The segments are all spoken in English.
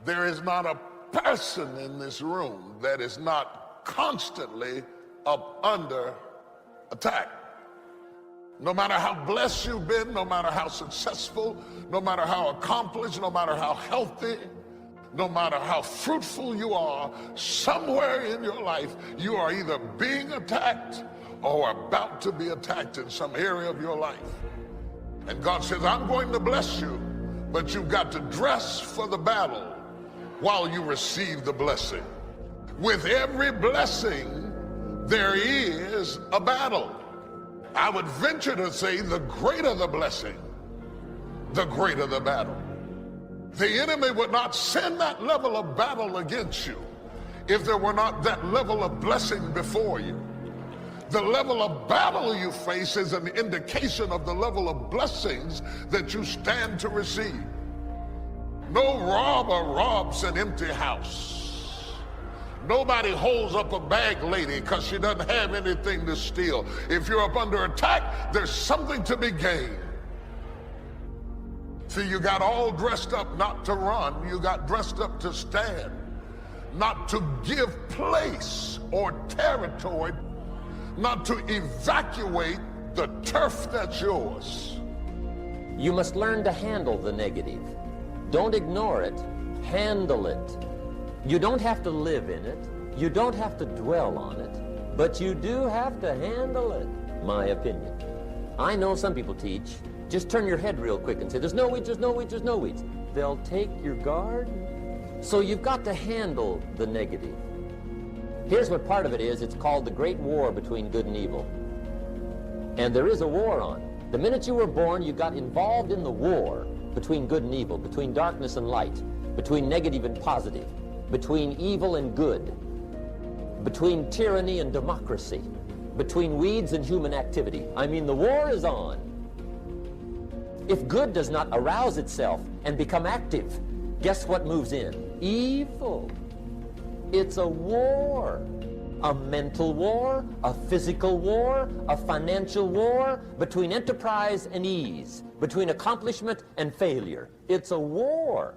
There is not a person in this room that is not constantly up under attack. No matter how blessed you've been, no matter how successful, no matter how accomplished, no matter how healthy, no matter how fruitful you are, somewhere in your life, you are either being attacked or about to be attacked in some area of your life. And God says, I'm going to bless you, but you've got to dress for the battle while you receive the blessing. With every blessing, there is a battle. I would venture to say the greater the blessing, the greater the battle. The enemy would not send that level of battle against you if there were not that level of blessing before you. The level of battle you face is an indication of the level of blessings that you stand to receive. No robber robs an empty house. Nobody holds up a bag lady because she doesn't have anything to steal. If you're up under attack, there's something to be gained. See, you got all dressed up not to run. You got dressed up to stand, not to give place or territory, not to evacuate the turf that's yours. You must learn to handle the negative. Don't ignore it, handle it. You don't have to live in it. You don't have to dwell on it, but you do have to handle it, my opinion. I know some people teach, just turn your head real quick and say, there's no weeds, there's no weeds, there's no weeds. They'll take your guard. So you've got to handle the negative. Here's what part of it is. It's called the great war between good and evil. And there is a war on. The minute you were born, you got involved in the war between good and evil, between darkness and light, between negative and positive, between evil and good, between tyranny and democracy, between weeds and human activity. I mean, the war is on. If good does not arouse itself and become active, guess what moves in? Evil. It's a war. A mental war, a physical war, a financial war, between enterprise and ease, between accomplishment and failure. It's a war.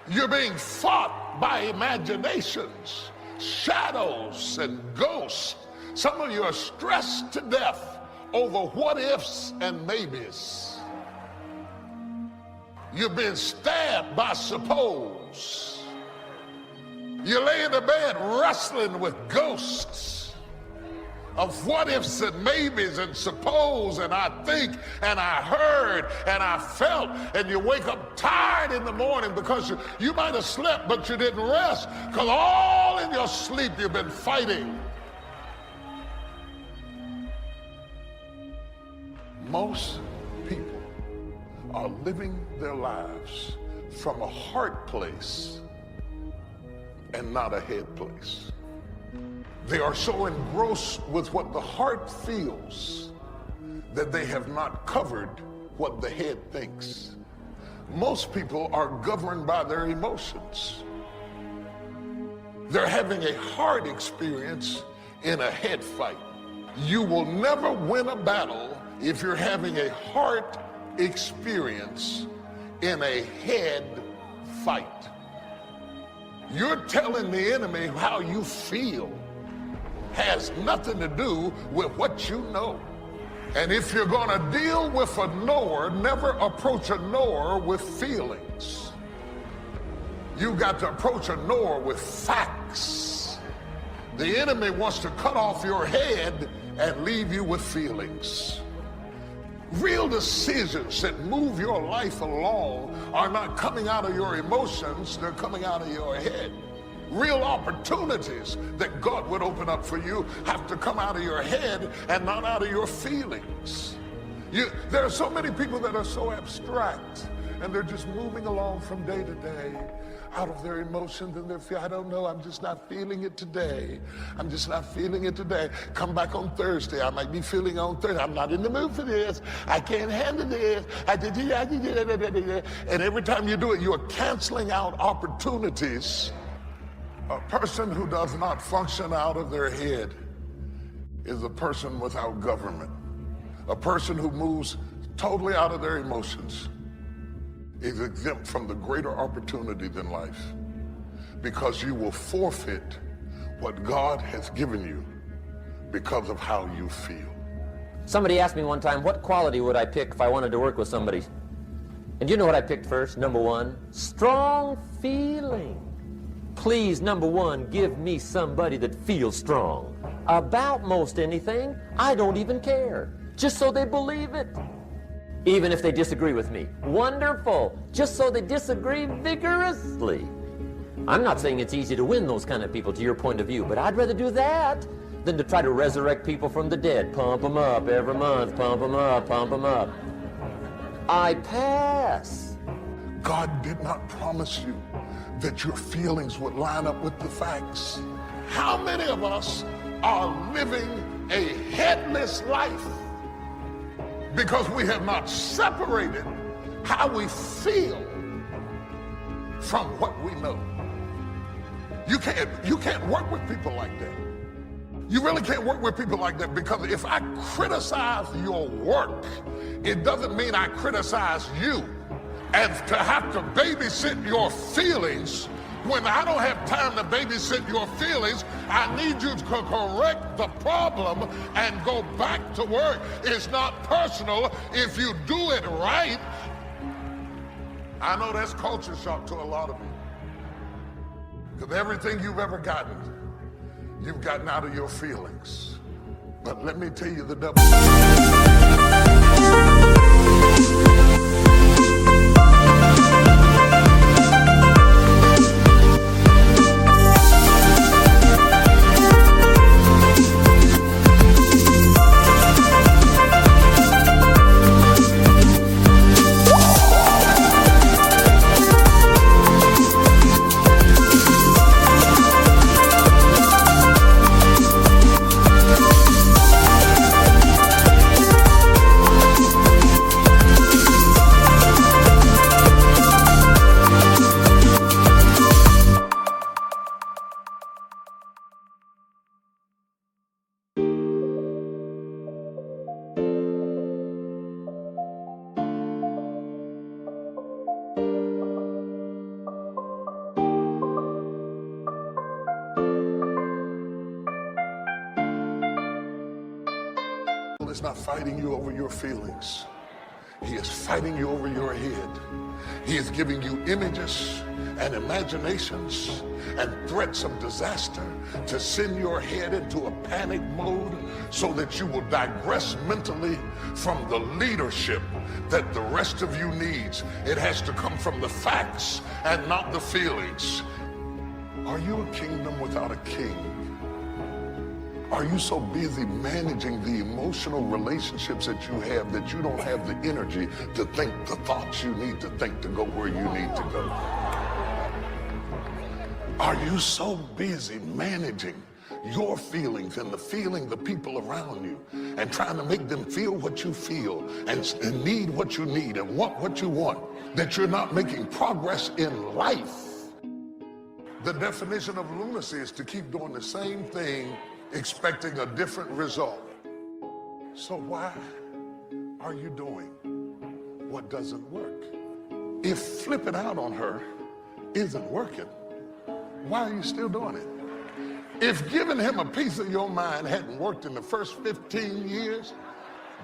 You're being fought by imaginations, shadows, and ghosts. Some of you are stressed to death over what ifs and maybes. You've been stabbed by suppose. You lay in the bed wrestling with ghosts of what ifs and maybes and suppose and I think and I heard and I felt, and you wake up tired in the morning because you might have slept but you didn't rest, because all in your sleep you've been fighting. Most people are living their lives from a heart place and not a head place. They are so engrossed with what the heart feels that they have not covered what the head thinks. Most people are governed by their emotions. They're having a heart experience in a head fight. You will never win a battle if you're having a heart experience in a head fight. You're telling the enemy how you feel has nothing to do with what you know. And if you're going to deal with a knower, never approach a knower with feelings. You've got to approach a knower with facts. The enemy wants to cut off your head and leave you with feelings. Real decisions that move your life along are not coming out of your emotions, they're coming out of your head. Real opportunities that God would open up for you have to come out of your head and not out of your feelings. There are so many people that are so abstract and they're just moving along from day to day out of their emotions and their fear. I don't know, I'm just not feeling it today. I'm just not feeling it today. Come back on Thursday. I might be feeling on Thursday. I'm not in the mood for this. I can't handle this. And every time you do it, you are canceling out opportunities. A person who does not function out of their head is a person without government. A person who moves totally out of their emotions is exempt from the greater opportunity than life. because you will forfeit what God has given you because of how you feel. Somebody asked me one time, what quality would I pick if I wanted to work with somebody? And you know what I picked first? Number one, strong feeling. Please, number one, give me somebody that feels strong. About most anything, I don't even care. Just so they believe it. Even if they disagree with me. Wonderful. Just so they disagree vigorously. I'm not saying it's easy to win those kind of people to your point of view, but I'd rather do that than to try to resurrect people from the dead. Pump them up every month, pump them up, pump them up. I pass. God did not promise you that your feelings would line up with the facts. How many of us are living a headless life because we have not separated how we feel from what we know? You can't work with people like that. You really can't work with people like that, because if I criticize your work, it doesn't mean I criticize you. And to have to babysit your feelings, when I don't have time to babysit your feelings, I need you to correct the problem and go back to work. It's not personal if you do it right. I know that's culture shock to a lot of you, because everything you've ever gotten, you've gotten out of your feelings. But let me tell you the devil. Is not fighting you over your feelings. He is fighting you over your head. He is giving you images and imaginations and threats of disaster to send your head into a panic mode so that you will digress mentally from the leadership that the rest of you needs. It has to come from the facts and not the feelings. Are you a kingdom without a king? Are you so busy managing the emotional relationships that you have that you don't have the energy to think the thoughts you need to think to go where you need to go? Are you so busy managing your feelings and the feeling the people around you and trying to make them feel what you feel and need what you need and want what you want, that you're not making progress in life? The definition of lunacy is to keep doing the same thing expecting a different result. So why are you doing what doesn't work? If flipping out on her isn't working, why are you still doing it? If giving him a piece of your mind hadn't worked in the first 15 years,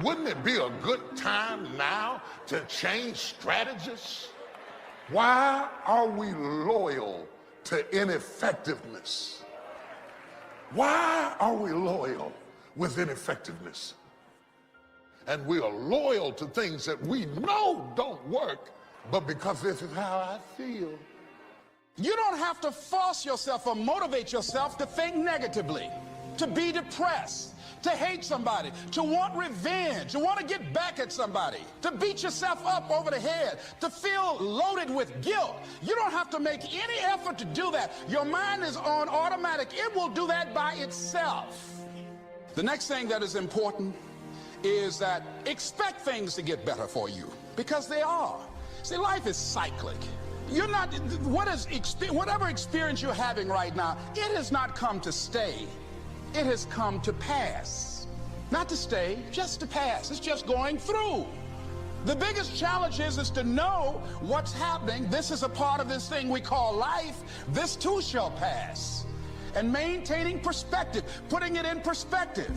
wouldn't it be a good time now to change strategies? Why are we loyal to ineffectiveness? Why are we loyal with ineffectiveness? And we are loyal to things that we know don't work, but because this is how I feel. You don't have to force yourself or motivate yourself to think negatively, to be depressed, to hate somebody, to want revenge, to want to get back at somebody, to beat yourself up over the head, to feel loaded with guilt. You don't have to make any effort to do that. Your mind is on automatic. It will do that by itself. The next thing that is important is that expect things to get better for you, because they are. See, life is cyclic. You're not, whatever experience you're having right now, it has not come to stay. It has come to pass. Not to stay, just to pass. It's just going through. The biggest challenge is to know what's happening. This is a part of this thing we call life. This too shall pass. And maintaining perspective, putting it in perspective.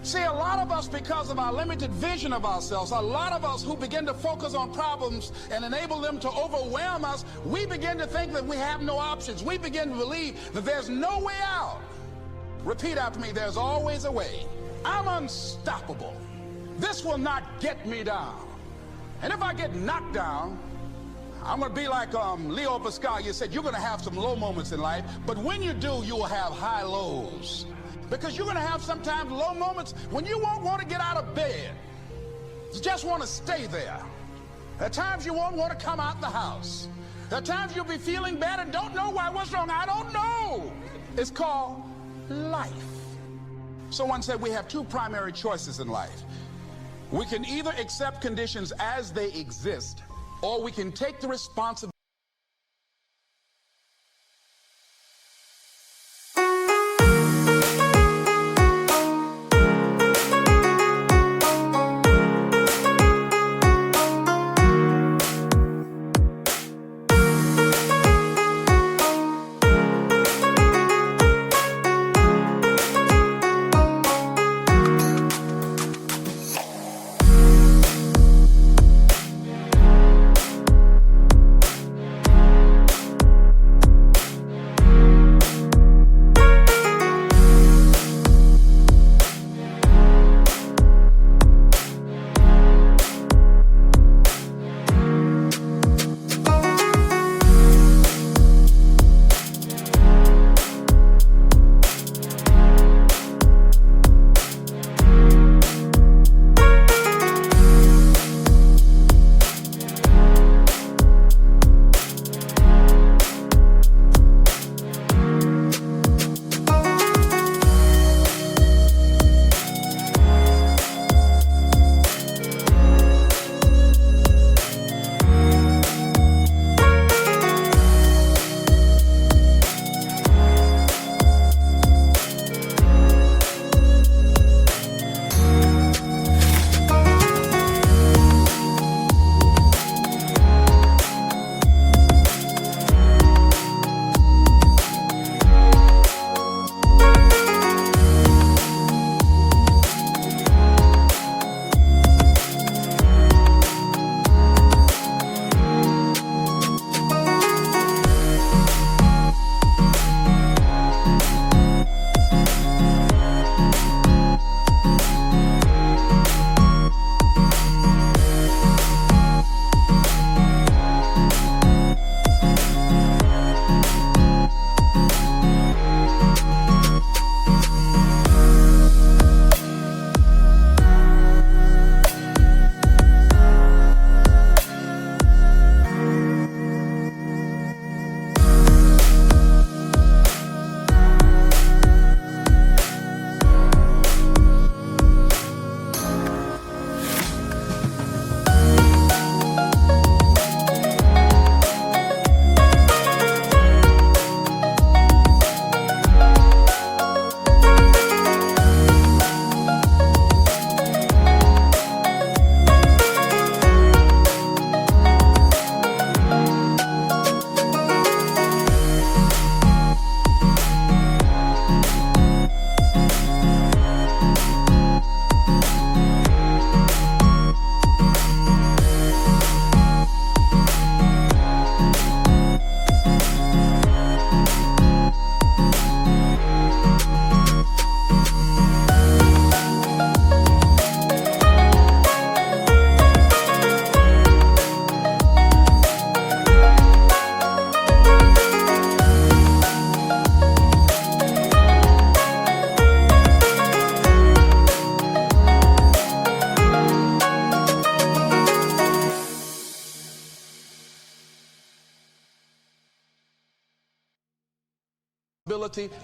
See, a lot of us, because of our limited vision of ourselves, a lot of us who begin to focus on problems and enable them to overwhelm us, we begin to think that we have no options. We begin to believe that there's no way out. Repeat after me, there's always a way. I'm unstoppable. This will not get me down. And if I get knocked down, I'm going to be like Leo Pascal. You said you're going to have some low moments in life, but when you do, you will have high lows. Because you're going to have sometimes low moments when you won't want to get out of bed. You just want to stay there. There are times you won't want to come out the house. There are times you'll be feeling bad and don't know why. What's wrong? I don't know. It's called life. Someone said we have two primary choices in life. We can either accept conditions as they exist, or we can take the responsibility.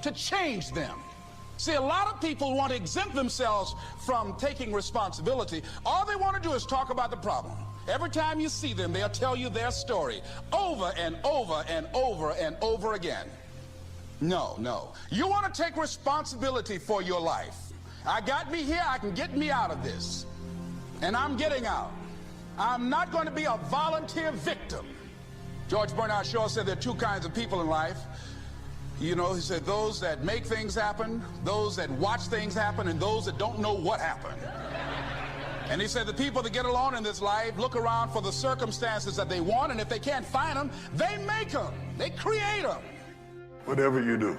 To change them. See, a lot of people want to exempt themselves from taking responsibility. All they want to do is talk about the problem. Every time you see them, they'll tell you their story over and over and over and over again. No, no. You want to take responsibility for your life. I got me here, I can get me out of this. And I'm getting out. I'm not going to be a volunteer victim. George Bernard Shaw said there are two kinds of people in life. You know, he said those that make things happen, those that watch things happen, and those that don't know what happened. And he said the people that get along in this life look around for the circumstances that they want, and if they can't find them, they make them. They create them. Whatever you do,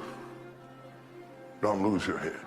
don't lose your head.